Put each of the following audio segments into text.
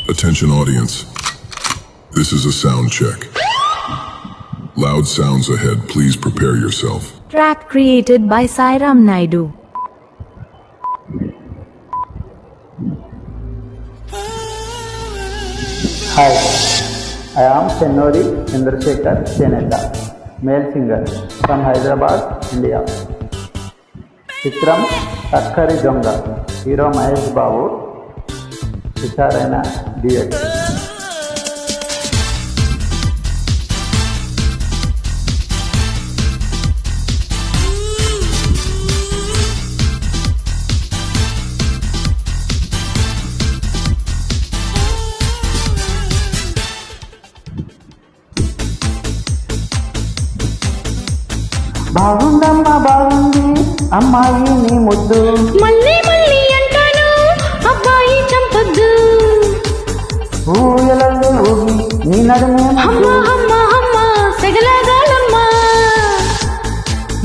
Attention audience. This is a sound check. Loud sounds ahead. Please prepare yourself. Track created by Sairam Naidu. Hi, I am Chennori Chandrasekhar Chenetta, male singer from Hyderabad, India. Chitram Takkari Donga, hero Mahesh Babu, Sitaraina DX. బాగుందమ్మా బాగుంది అమ్మాయి నీ ముద్దు మళ్ళీ మళ్ళీ అంటాను అబ్బాయి చంపొద్దు ఊయలల్లే ఊగి నీ నడుమే అమ్మా అమ్మా అమ్మా సెగలాగాలమ్మా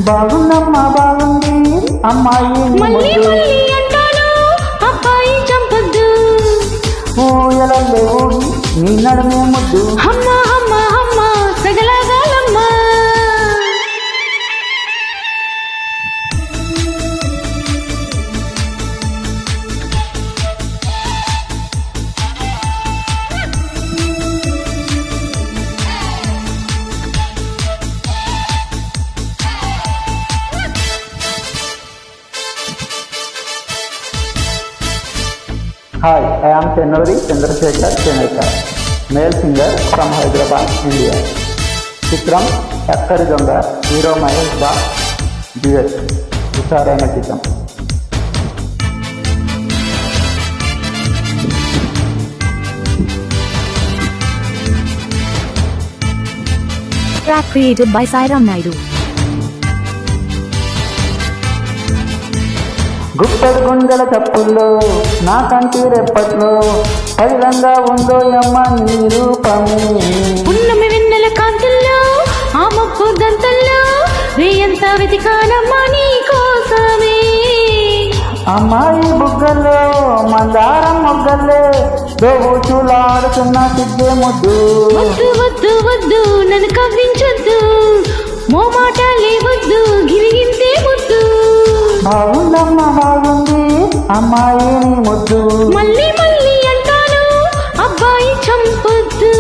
బాగుందమ్మా బాగుంది అమ్మాయి నీ మళ్ళీ ముద్దు మళ్ళీ అంటాను అబ్బాయి చంపొద్దు ఊయలల్లే ఊగి నీ నడుమే ముద్దు అమ్మా అమ్మా అమ్మా సెగలాగాలమ్మా Hi, I am Chennori Chandrasekhar Chenetta, male singer from Hyderabad, India. Chitram Takkari Donga, hero Mahesh Babu, DX. Sitaraina Chitam. Track created by Sairam Naidu. గుప్పెడు గుండెల చప్పుల్లో నా కంటి రెప్పట్లో పదిలంగా ఉందో అమ్మ నీ రూపమే పున్నమి వెన్నెల కాంతుల్లో ఆ మబ్బు దంతల్లో వేయంత వెతికానమ్మా నీ కోసమే అమ్మాయి బుగ్గల్లో మందారం మొగ్గల్లే దోబూచులాడుతున్న సిద్ధే ముద్దు వద్దు వద్దు వద్దు నన్ను కవ్వించొద్దు మోమాట లేవద్దు గిరిగింతే ముద్దు బాగుందమ్మా బాగుంది అమ్మాయి నీ ముద్దు మళ్ళీ మళ్ళీ అంటాను అబ్బాయి చంపొద్దు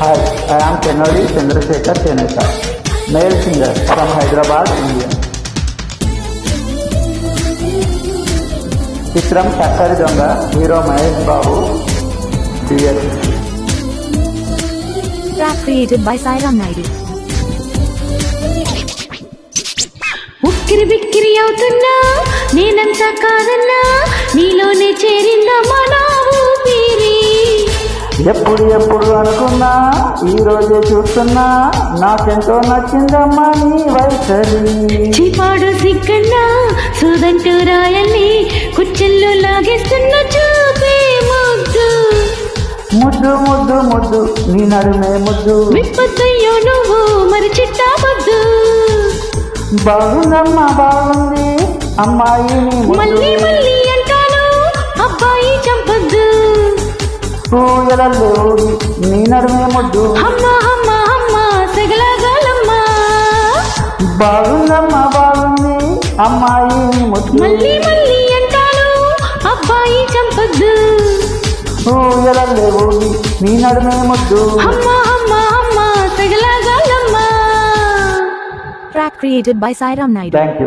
Hi, I am Chennori Chandrasekhar Chenetta, male singer from Hyderabad, India. Chitram Takkari Donga, hero Mahesh Babu, DX. Track created by Sairam Naidu. ఉక్కిరి బిక్కిరి అవుతున్నా నేనంతా కాదన్నా నీలోనే చేరిందమ్మా నా ఊపిరి ఎప్పుడు ఎప్పుడు అనుకున్నా ఈ రోజే చూస్తున్నా నాకెంతో నచ్చిందమ్మా నీ వైఖరి చీపాడు సిగ్గన్నా సూదంటూ రాయల్ని కుచ్చెల్లో లాగేస్తున్న చూపే ముద్దు ముద్దు ముద్దు ముద్దు నీ నడుమే ముద్దు విప్పొద్దయ్యో నువ్వు మరి చిట్టా ముద్దు బాగుందమ్మా బాగుంది అమ్మాయి నీ మళ్ళీ ముద్దు మళ్ళీ అంటాను అబ్బాయి చంపొద్దు ఊయలల్లే ఊగి నీ నడుమే ముద్దు అమ్మా అమ్మా అమ్మా సెగలాగాలమ్మా బాగుందమ్మా బాగుంది అమ్మాయి నీ ముద్దు మళ్ళీ మళ్ళీ అంటాను అబ్బాయి చంపొద్దు ఊయలల్లే ఊగి నీ నడుమే ముద్దు అమ్మా అమ్మా అమ్మా సెగలాగాలమ్మా. Track created by Sairam Naidu. Thank you